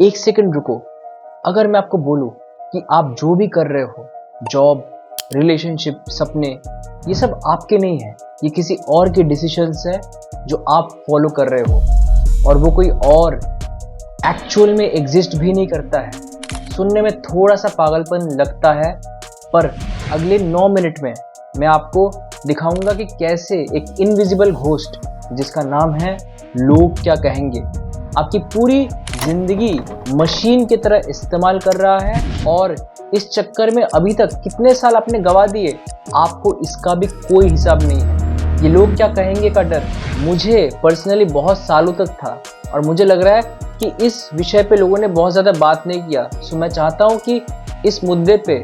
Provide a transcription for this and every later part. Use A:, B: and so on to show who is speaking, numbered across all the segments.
A: एक सेकंड रुको। अगर मैं आपको बोलूं कि आप जो भी कर रहे हो, जॉब, रिलेशनशिप, सपने, ये सब आपके नहीं है, ये किसी और के डिसीजंस है जो आप फॉलो कर रहे हो, और वो कोई और एक्चुअल में एग्जिस्ट भी नहीं करता है। सुनने में थोड़ा सा पागलपन लगता है, पर अगले 9 मिनट में मैं आपको दिखाऊंगा कि कैसे एक इनविजिबल घोस्ट जिसका नाम है लोग क्या कहेंगे, आपकी पूरी जिंदगी मशीन की तरह इस्तेमाल कर रहा है, और इस चक्कर में अभी तक कितने साल आपने गवा दिए, आपको इसका भी कोई हिसाब नहीं है। ये लोग क्या कहेंगे का डर मुझे पर्सनली बहुत सालों तक था, और मुझे लग रहा है कि इस विषय पे लोगों ने बहुत ज़्यादा बात नहीं किया। सो मैं चाहता हूँ कि इस मुद्दे पे,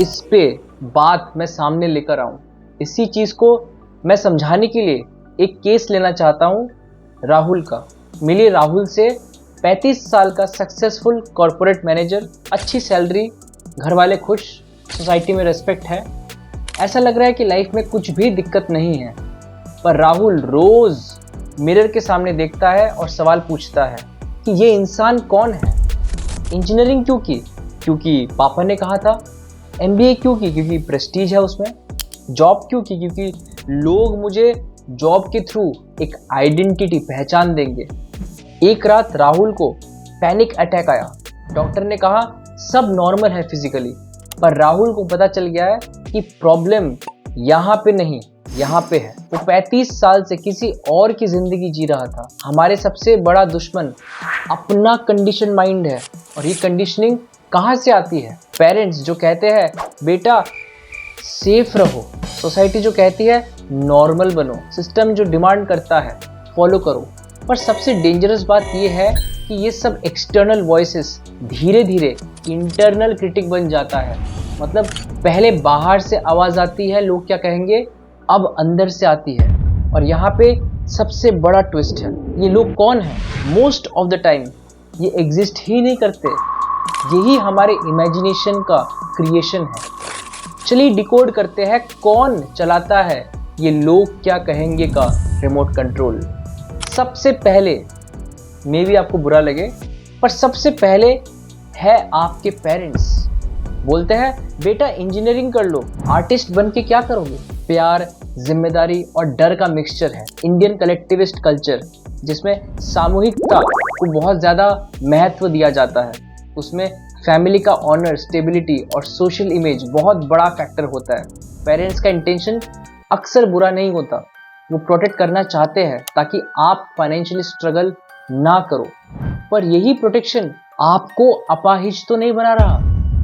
A: इस पे बात मैं सामने लेकर आऊँ। इसी चीज़ को मैं समझाने के लिए एक केस लेना चाहता हूँ राहुल का। मिलिए राहुल से। 35 साल का सक्सेसफुल कॉरपोरेट मैनेजर, अच्छी सैलरी, घर वाले खुश, सोसाइटी में रिस्पेक्ट है। ऐसा लग रहा है कि लाइफ में कुछ भी दिक्कत नहीं है, पर राहुल रोज मिरर के सामने देखता है और सवाल पूछता है कि ये इंसान कौन है। इंजीनियरिंग क्यों की? क्योंकि पापा ने कहा था। एमबीए क्यों की? क्योंकि प्रेस्टीज है उसमें। जॉब क्यों की? क्योंकि लोग मुझे जॉब के थ्रू एक आइडेंटिटी, पहचान देंगे। एक रात राहुल को पैनिक अटैक आया। डॉक्टर ने कहा सब नॉर्मल है फिजिकली, पर राहुल को पता चल गया है कि प्रॉब्लम यहाँ पे नहीं, यहाँ पे है। वो 35 साल से किसी और की जिंदगी जी रहा था। हमारे सबसे बड़ा दुश्मन अपना कंडीशन माइंड है, और ये कंडीशनिंग कहाँ से आती है? पेरेंट्स जो कहते हैं बेटा सेफ रहो, सोसाइटी जो कहती है नॉर्मल बनो, सिस्टम जो डिमांड करता है फॉलो करो। पर सबसे डेंजरस बात ये है कि ये सब एक्सटर्नल वॉइसेस धीरे धीरे इंटरनल क्रिटिक बन जाता है। मतलब पहले बाहर से आवाज़ आती है लोग क्या कहेंगे, अब अंदर से आती है। और यहाँ पे सबसे बड़ा ट्विस्ट है, ये लोग कौन है? मोस्ट ऑफ द टाइम ये एग्जिस्ट ही नहीं करते, यही हमारे इमेजिनेशन का क्रिएशन है। चलिए डिकोड करते हैं कौन चलाता है ये लोग क्या कहेंगे का रिमोट कंट्रोल। सबसे पहले, मे भी आपको बुरा लगे, पर सबसे पहले है आपके पेरेंट्स। बोलते हैं बेटा इंजीनियरिंग कर लो, आर्टिस्ट बन के क्या करोगे? प्यार, जिम्मेदारी और डर का मिक्सचर है इंडियन कलेक्टिविस्ट कल्चर, जिसमें सामूहिकता को बहुत ज़्यादा महत्व दिया जाता है। उसमें फैमिली का ऑनर, स्टेबिलिटी और सोशल इमेज बहुत बड़ा फैक्टर होता है। पेरेंट्स का इंटेंशन अक्सर बुरा नहीं होता, वो प्रोटेक्ट करना चाहते हैं ताकि आप फाइनेंशियली स्ट्रगल ना करो, पर यही प्रोटेक्शन आपको अपाहिज तो नहीं बना रहा।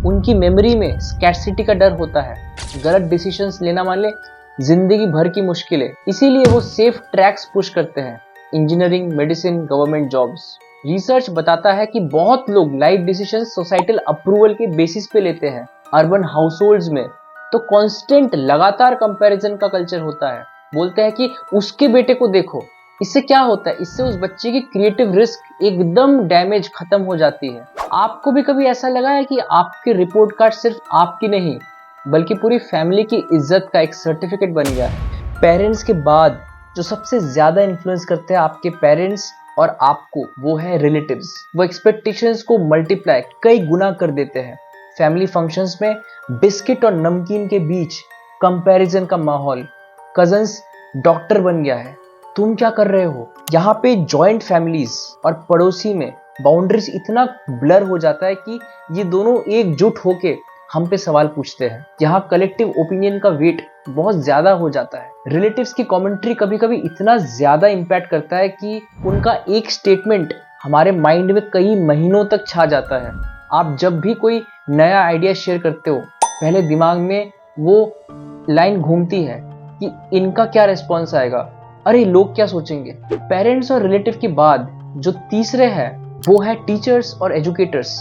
A: उनकी मेमोरी में स्कैर्सिटी का डर होता है, गलत डिसीजंस लेना मान ले जिंदगी भर की मुश्किलें, इसीलिए वो सेफ ट्रैक्स पुश करते हैं, engineering, medicine, government jobs. Research बताता है कि बहुत लोग लाइफ डिसीजंस सोसाइटल अप्रूवल के बेसिस पे लेते हैं। अर्बन हाउसहोल्ड्स में तो कांस्टेंट लगातार कंपैरिजन का कल्चर होता है। बोलते हैं कि उसके बेटे को देखो, इससे क्या होता है, इससे उस बच्चे की क्रिएटिव रिस्क एकदम डैमेज खत्म हो जाती है। आपको भी कभी ऐसा लगा है कि आपकी रिपोर्ट कार्ड सिर्फ आपकी नहीं बल्कि पूरी फैमिली की इज्जत का एक सर्टिफिकेट बन गया है? पेरेंट्स के बाद जो सबसे ज्यादा इन्फ्लुएंस करते हैं आपके पेरेंट्स और आपको, वो है रिलेटिव्स। वो एक्सपेक्टेशंस को मल्टीप्लाई कई गुना कर देते हैं। फैमिली फंक्शंस में बिस्किट और नमकीन के बीच कंपैरिजन का माहौल। कजन्स डॉक्टर बन गया है, तुम क्या कर रहे हो? यहाँ पे जॉइंट फैमिलीज और पड़ोसी में बाउंड्रीज इतना ब्लर हो जाता है कि ये दोनों एकजुट होके हम पे सवाल पूछते हैं। यहाँ कलेक्टिव ओपिनियन का वेट बहुत ज्यादा हो जाता है। रिलेटिव्स की कमेंट्री कभी कभी इतना ज्यादा इम्पैक्ट करता है कि उनका एक स्टेटमेंट हमारे माइंड में कई महीनों तक छा जाता है। आप जब भी कोई नया आइडिया शेयर करते हो, पहले दिमाग में वो लाइन घूमती है कि इनका क्या रिस्पॉन्स आएगा, अरे लोग क्या सोचेंगे। पेरेंट्स और रिलेटिव के बाद जो तीसरे है वो है टीचर्स और एजुकेटर्स।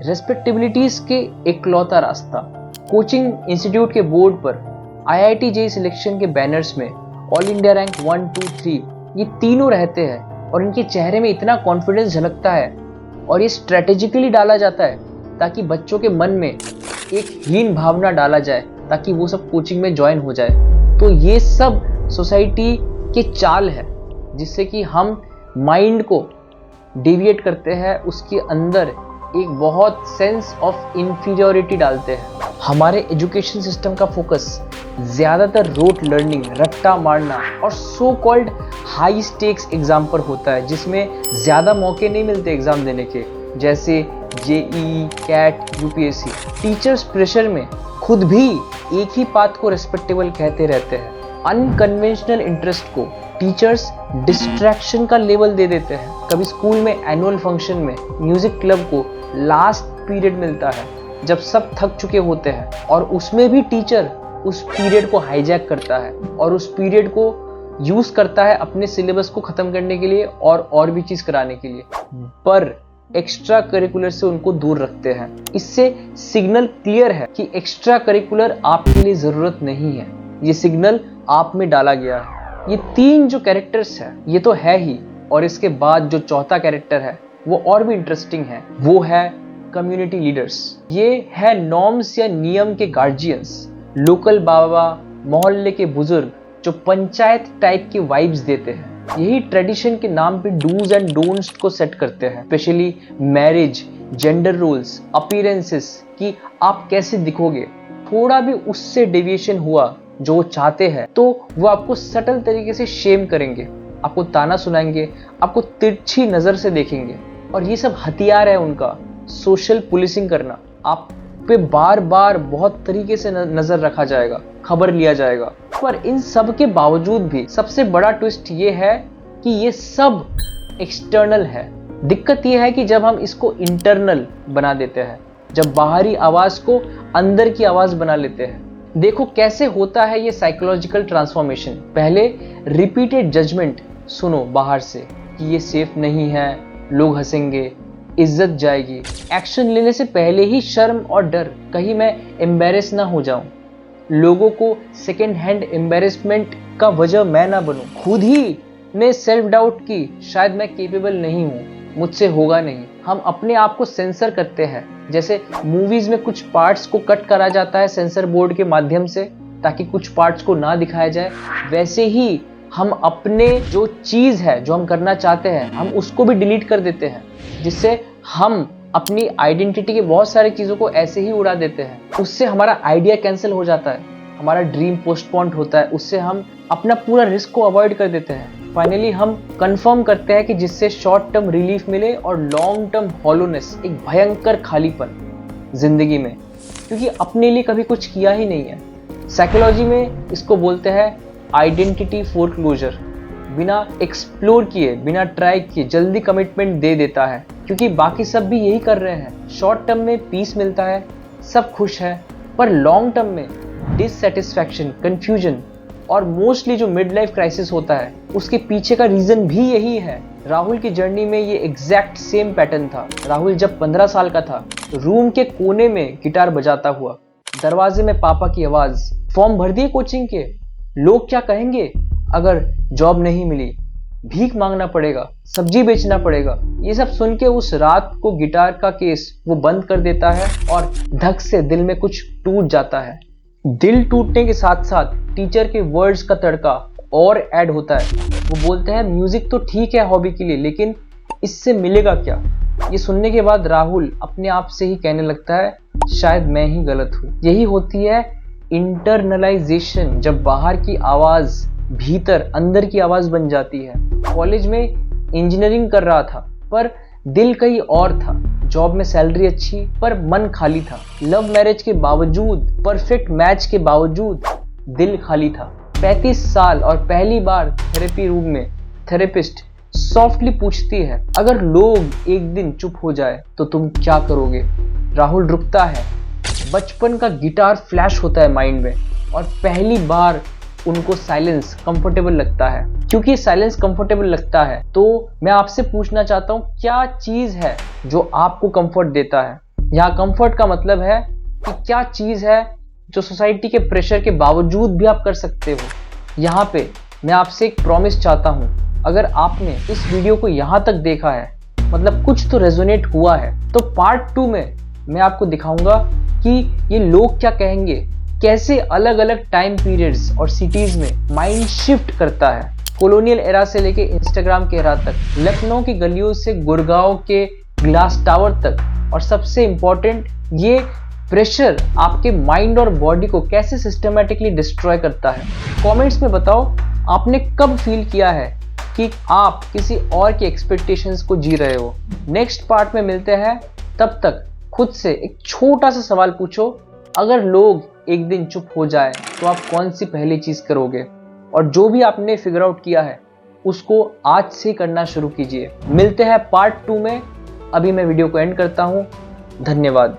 A: रेस्पेक्टेबिलिटीज के इकलौता रास्ता। कोचिंग इंस्टीट्यूट के बोर्ड पर, आईआईटी जेईई सिलेक्शन के बैनर्स में ऑल इंडिया रैंक 1, 2, 3 ये तीनों रहते हैं, और इनके चेहरे में इतना कॉन्फिडेंस झलकता है, और ये स्ट्रेटेजिकली डाला जाता है ताकि बच्चों के मन में एक हीन भावना डाला जाए ताकि वो सब कोचिंग में ज्वाइन हो जाए। तो ये सब सोसाइटी के चाल है जिससे कि हम माइंड को डेविएट करते हैं, उसके अंदर एक बहुत सेंस ऑफ इंफीरियोरिटी डालते हैं। हमारे एजुकेशन सिस्टम का फोकस ज़्यादातर रोट लर्निंग, रट्टा मारना और so called high stakes exam पर होता है, जिसमें ज़्यादा मौके नहीं मिलते एग्ज़ाम देने के, जैसे JEE, CAT, UPSC. Teachers pressure में खुद भी एक ही बात को रेस्पेक्टेबल कहते रहते हैं। अनकन्वेंशनल इंटरेस्ट को टीचर्स डिस्ट्रैक्शन का लेवल दे देते हैं। कभी स्कूल में एनुअल फंक्शन में म्यूजिक क्लब को लास्ट पीरियड मिलता है जब सब थक चुके होते हैं, और उसमें भी टीचर उस पीरियड को हाईजैक करता है और उस पीरियड को यूज करता है अपने सिलेबस को खत्म करने के लिए और भी चीज कराने के लिए, पर एक्स्ट्रा करिकुलर से उनको दूर रखते हैं। इससे सिग्नल क्लियर है कि एक्स्ट्रा करिकुलर आपके लिए जरूरत नहीं है। ये सिग्नल आप में डाला गया है। ये 3 जो कैरेक्टर्स है ये तो है ही, और इसके बाद जो चौथा कैरेक्टर है वो और भी इंटरेस्टिंग है, वो है कम्युनिटी लीडर्स। ये है नॉर्म्स या नियम के गार्जियंस, लोकल बाबा, मोहल्ले के बुजुर्ग जो पंचायत टाइप की वाइब्स देते हैं। यही ट्रेडिशन के नाम पे डूज एंड डोंट्स को सेट करते हैं, specially marriage, gender roles, appearances कि आप कैसे दिखोगे। थोड़ा भी उससे डेविएशन हुआ जो वो चाहते हैं तो वो आपको सटल तरीके से शेम करेंगे, आपको ताना सुनाएंगे, आपको तिरछी नजर से देखेंगे। और ये सब हथियार है उनका, सोशल पुलिसिंग करना। आप पे बार बार बहुत तरीके से नजर रखा जाएगा, खबर लिया जाएगा। पर इन सब के बावजूद भी सबसे बड़ा ट्विस्ट ये है कि ये सब एक्सटर्नल है। दिक्कत ये है कि जब हम इसको इंटरनल बना देते हैं, जब बाहरी आवाज को अंदर की आवाज बना लेते हैं। देखो कैसे होता है ये साइकोलॉजिकल ट्रांसफॉर्मेशन। पहले रिपीटेड जजमेंट सुनो बाहर से कि ये सेफ नहीं है, लोग हंसेंगे, इज्जत जाएगी। एक्शन लेने से पहले ही शर्म और डर, कहीं मैं एम्बेरस ना हो जाऊं, लोगों को सेकेंड हैंड एम्बेरसमेंट का वजह मैं ना बनूं। खुद ही ने सेल्फ डाउट की शायद मैं केपेबल नहीं हूं, मुझसे होगा नहीं। हम अपने आप को सेंसर करते हैं, जैसे मूवीज में कुछ पार्ट्स को कट करा जाता है सेंसर बोर्ड के माध्यम से ताकि कुछ पार्ट्स को ना दिखाया जाए, वैसे ही हम अपने जो चीज है जो हम करना चाहते हैं हम उसको भी डिलीट कर देते हैं, जिससे हम अपनी आइडेंटिटी के बहुत सारी चीजों को ऐसे ही उड़ा देते हैं। उससे हमारा आइडिया कैंसिल हो जाता है, हमारा ड्रीम पोस्टपोन्ड होता है, उससे हम अपना पूरा रिस्क को अवॉइड कर देते हैं। फाइनली हम कंफर्म करते हैं कि जिससे शॉर्ट टर्म रिलीफ मिले और लॉन्ग टर्म हॉलोनेस, एक भयंकर खालीपन जिंदगी में, क्योंकि अपने लिए कभी कुछ किया ही नहीं है। साइकोलॉजी में इसको बोलते हैं आइडेंटिटी फोरक्लोजर। बिना एक्सप्लोर किए, बिना ट्राई किए जल्दी कमिटमेंट दे देता है, क्योंकि बाकी सब भी यही कर रहे हैं। शॉर्ट टर्म में पीस मिलता है, सब खुश है, पर लॉन्ग टर्म में डिससेटिस्फैक्शन, कंफ्यूजन और मोस्टली जो मिड लाइफ क्राइसिस होता है उसके पीछे का रीजन भी यही है। राहुल की जर्नी में ये एग्जैक्ट सेम पैटर्न था। राहुल जब 15 साल का था, रूम के कोने में गिटार बजाता हुआ, दरवाजे में पापा की आवाज, फॉर्म भर दिए कोचिंग के, लोग क्या कहेंगे अगर जॉब नहीं मिली, भीख मांगना पड़ेगा, सब्जी बेचना पड़ेगा। ये सब सुन के उस रात को गिटार का केस वो बंद कर देता है और धक से दिल में कुछ टूट जाता है। दिल टूटने के साथ साथ टीचर के वर्ड्स का तड़का और ऐड होता है। वो बोलते हैं म्यूजिक तो ठीक है हॉबी के लिए, लेकिन इससे मिलेगा क्या। ये सुनने के बाद राहुल अपने आप से ही कहने लगता है शायद मैं ही गलत हूँ। यही होती है इंटरनलाइजेशन, जब बाहर की आवाज भीतर अंदर की आवाज बन जाती है। कॉलेज में इंजीनियरिंग कर रहा था पर दिल कहीं और था। जॉब में सैलरी अच्छी पर मन खाली था। लव मैरिज के बावजूद, परफेक्ट मैच के बावजूद दिल खाली था। 35 साल और पहली बार थेरेपी रूम में थेरेपिस्ट सॉफ्टली पूछती है अगर लोग एक दिन चुप हो जाए तो तुम क्या करोगे। राहुल रुकता है, बचपन का गिटार फ्लैश होता है माइंड में, और पहली बार उनको साइलेंस कंफर्टेबल लगता है। क्योंकि साइलेंस कंफर्टेबल लगता है तो मैं आपसे पूछना चाहता हूँ क्या चीज है जो आपको कंफर्ट देता है। यहाँ कंफर्ट का मतलब है कि क्या चीज है जो सोसाइटी के प्रेशर के बावजूद भी आप कर सकते हो। यहाँ पे मैं आपसे एक प्रॉमिस चाहता हूँ, अगर आपने इस वीडियो को यहाँ तक देखा है मतलब कुछ तो रेजोनेट हुआ है, तो पार्ट 2 में मैं आपको दिखाऊंगा कि ये लोग क्या कहेंगे, कैसे अलग अलग टाइम पीरियड्स और सिटीज में माइंड शिफ्ट करता है। कॉलोनियल एरा से लेके इंस्टाग्राम के एरा तक, लखनऊ की गलियों से गुड़गांव के ग्लास टावर तक, और सबसे इंपॉर्टेंट ये प्रेशर आपके माइंड और बॉडी को कैसे सिस्टमेटिकली डिस्ट्रॉय करता है। कमेंट्स में बताओ आपने कब फील किया है कि आप किसी और की एक्सपेक्टेशंस को जी रहे हो। नेक्स्ट पार्ट में मिलते हैं, तब तक खुद से एक छोटा सा सवाल पूछो, अगर लोग एक दिन चुप हो जाए तो आप कौन सी पहली चीज करोगे? और जो भी आपने फिगर आउट किया है उसको आज से करना शुरू कीजिए। मिलते हैं पार्ट 2 में। अभी मैं वीडियो को एंड करता हूं। धन्यवाद।